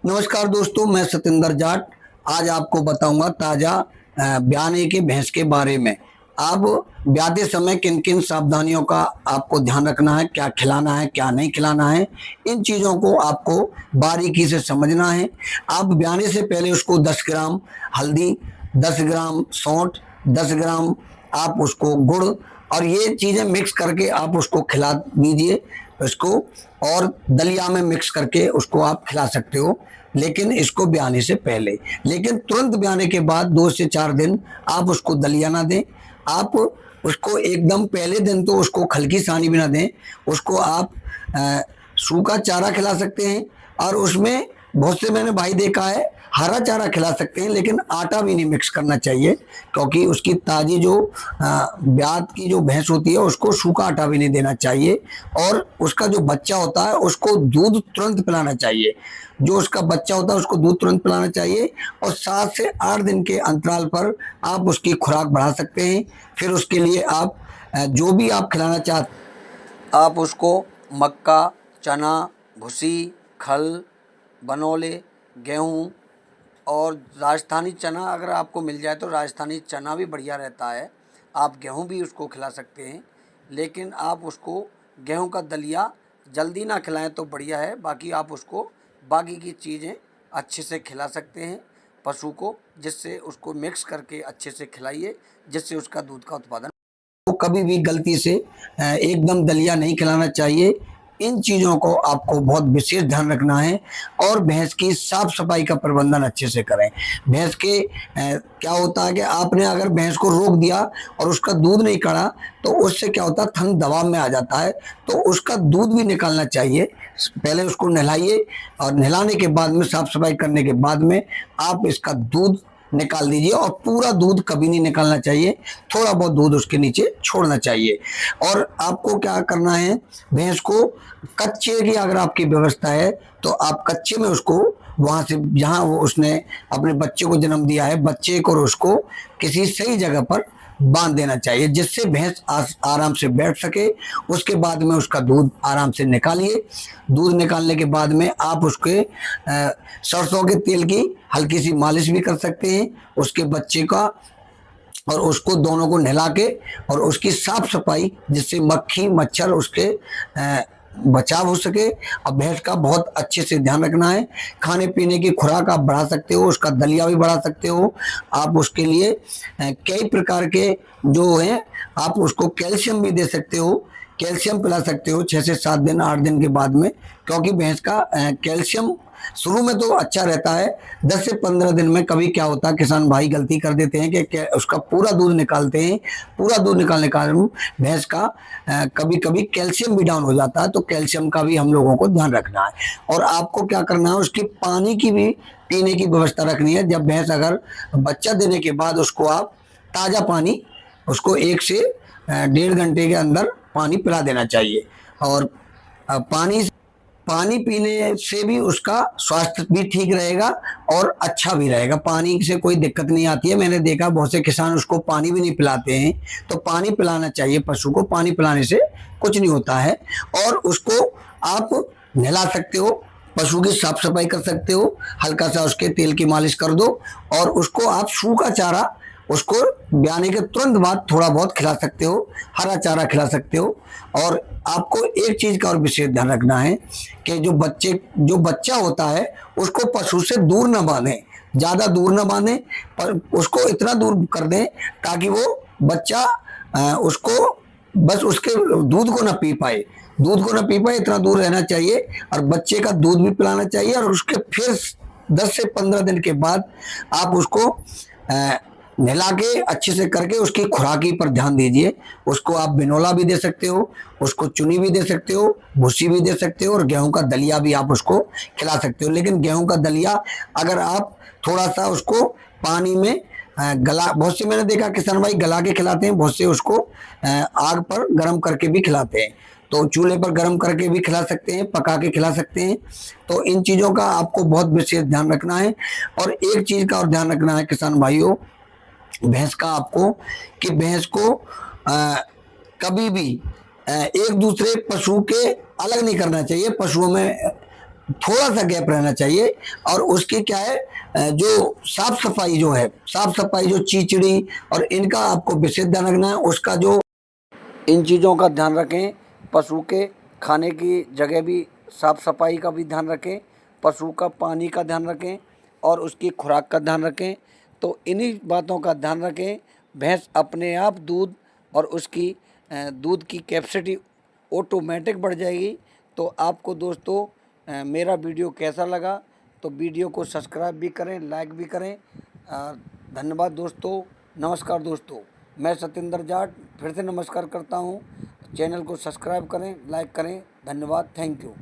नमस्कार दोस्तों, मैं सतेंद्र जाट आज आपको बताऊंगा ताज़ा ब्याने के भैंस के बारे में। अब ब्याते समय किन किन सावधानियों का आपको ध्यान रखना है, क्या खिलाना है क्या नहीं खिलाना है, इन चीज़ों को आपको बारीकी से समझना है। आप ब्याने से पहले उसको 10 ग्राम हल्दी, 10 ग्राम सौंठ, 10 ग्राम आप उसको गुड़ और ये चीज़ें मिक्स करके आप उसको खिला दीजिए इसको, और दलिया में मिक्स करके उसको आप खिला सकते हो, लेकिन इसको ब्याने से पहले। लेकिन तुरंत ब्याने के बाद 2 से 4 दिन आप उसको दलिया ना दें। आप उसको एकदम पहले दिन तो उसको खलकी सानी भी ना दें। उसको आप सूखा चारा खिला सकते हैं, और उसमें बहुत से मैंने भाई देखा है हरा चारा खिला सकते हैं, लेकिन आटा भी नहीं मिक्स करना चाहिए, क्योंकि उसकी ताज़ी जो ब्यात की जो भैंस होती है उसको सूखा आटा भी नहीं देना चाहिए। और उसका जो बच्चा होता है उसको दूध तुरंत पिलाना चाहिए। जो उसका बच्चा होता है उसको दूध तुरंत पिलाना चाहिए, और 7 से 8 दिन के अंतराल पर आप उसकी खुराक बढ़ा सकते हैं। फिर उसके लिए आप जो भी आप खिलाना चाहते आप उसको मक्का, चना, भूसी, खल, बनोले, गेहूँ और राजस्थानी चना अगर आपको मिल जाए तो राजस्थानी चना भी बढ़िया रहता है। आप गेहूँ भी उसको खिला सकते हैं, लेकिन आप उसको गेहूँ का दलिया जल्दी ना खिलाएं तो बढ़िया है। बाकी आप उसको बाकी की चीज़ें अच्छे से खिला सकते हैं पशु को, जिससे उसको मिक्स करके अच्छे से खिलाइए, जिससे उसका दूध का उत्पादन। तो कभी भी गलती से एकदम दलिया नहीं खिलाना चाहिए। इन चीज़ों को आपको बहुत विशेष ध्यान रखना है, और भैंस की साफ सफाई का प्रबंधन अच्छे से करें। भैंस के क्या होता है कि आपने अगर भैंस को रोक दिया और उसका दूध नहीं काढ़ा तो उससे क्या होता है, थन दबाव में आ जाता है, तो उसका दूध भी निकालना चाहिए। पहले उसको नहलाइए, और नहलाने के बाद में साफ सफाई करने के बाद में आप इसका दूध निकाल दीजिए। और पूरा दूध कभी नहीं निकालना चाहिए, थोड़ा बहुत दूध उसके नीचे छोड़ना चाहिए। और आपको क्या करना है, भैंस को कच्चे की अगर आपकी व्यवस्था है तो आप कच्चे में उसको वहाँ से जहाँ वो उसने अपने बच्चे को जन्म दिया है, बच्चे को और उसको किसी सही जगह पर बांध देना चाहिए, जिससे भैंस आराम से बैठ सके। उसके बाद में उसका दूध आराम से निकालिए। दूध निकालने के बाद में आप उसके सरसों के तेल की हल्की सी मालिश भी कर सकते हैं उसके बच्चे का, और उसको दोनों को नहला के और उसकी साफ सफाई, जिससे मक्खी मच्छर उसके बचाव हो सके। और भैंस का बहुत अच्छे से ध्यान रखना है। खाने पीने की खुराक आप बढ़ा सकते हो, उसका दलिया भी बढ़ा सकते हो। आप उसके लिए कई प्रकार के जो हैं, आप उसको कैल्शियम भी दे सकते हो, कैल्शियम पिला सकते हो 6 से 7 दिन 8 दिन के बाद में, क्योंकि भैंस का कैल्शियम शुरू में तो अच्छा रहता है। 10 से 15 दिन में कभी क्या होता है, किसान भाई गलती कर देते हैं कि उसका पूरा दूध निकालते हैं। पूरा दूध निकालने के कारण भैंस का कभी कभी कैल्शियम भी डाउन हो जाता है, तो कैल्शियम का भी हम लोगों को ध्यान रखना है। और आपको क्या करना है, उसकी पानी की भी पीने की व्यवस्था रखनी है। जब भैंस अगर बच्चा देने के बाद उसको आप ताज़ा पानी उसको 1 से 1.5 घंटे के अंदर पानी पिला देना चाहिए। और पानी पीने से भी उसका स्वास्थ्य भी ठीक रहेगा और अच्छा भी रहेगा। पानी से कोई दिक्कत नहीं आती है। मैंने देखा बहुत से किसान उसको पानी भी नहीं पिलाते हैं, तो पानी पिलाना चाहिए पशु को। पानी पिलाने से कुछ नहीं होता है। और उसको आप नहला सकते हो, पशु की साफ सफाई कर सकते हो, हल्का सा उसके तेल की मालिश कर दो, और उसको आप सूखा चारा उसको ब्याने के तुरंत बाद थोड़ा बहुत खिला सकते हो, हरा चारा खिला सकते हो। और आपको एक चीज़ का और विशेष ध्यान रखना है कि जो बच्चा होता है उसको पशु से दूर न बांधें, ज़्यादा दूर न बांधें, पर उसको इतना दूर कर दें ताकि वो बच्चा उसको बस उसके दूध को ना पी पाए, इतना दूर रहना चाहिए। और बच्चे का दूध भी पिलाना चाहिए, और उसके फिर 10 से 15 दिन के बाद आप उसको नहला के अच्छे से करके उसकी खुराकी पर ध्यान दीजिए। उसको आप बिनोला भी दे सकते हो, उसको चुनी भी दे सकते हो, भूसी भी दे सकते हो, और गेहूं का दलिया भी आप उसको खिला सकते हो। लेकिन गेहूं का दलिया अगर आप थोड़ा सा उसको पानी में गला, बहुत से मैंने देखा किसान भाई गला के खिलाते हैं, बहुत से उसको आग पर गर्म करके भी खिलाते हैं। तो चूल्हे पर गर्म करके भी खिला सकते हैं, पका के खिला सकते हैं। तो इन चीज़ों का आपको बहुत विशेष ध्यान रखना है। और एक चीज़ का और ध्यान रखना है किसान भाइयों, भैंस का आपको, कि भैंस को कभी भी एक दूसरे पशु के अलग नहीं करना चाहिए। पशुओं में थोड़ा सा गैप रहना चाहिए। और उसकी क्या है, जो साफ सफाई जो है, साफ सफाई जो चीचड़ी और इनका आपको विशेष ध्यान रखना है। उसका जो इन चीज़ों का ध्यान रखें। पशु के खाने की जगह भी साफ सफाई का भी ध्यान रखें, पशु का पानी का ध्यान रखें और उसकी खुराक का ध्यान रखें। तो इन्हीं बातों का ध्यान रखें। भैंस अपने आप दूध और उसकी दूध की कैपेसिटी ऑटोमेटिक बढ़ जाएगी। तो आपको दोस्तों मेरा वीडियो कैसा लगा, तो वीडियो को सब्सक्राइब भी करें, लाइक भी करें। धन्यवाद दोस्तों। नमस्कार दोस्तों, मैं सतेंद्र जाट फिर से नमस्कार करता हूं। चैनल को सब्सक्राइब करें, लाइक करें। धन्यवाद, थैंक यू।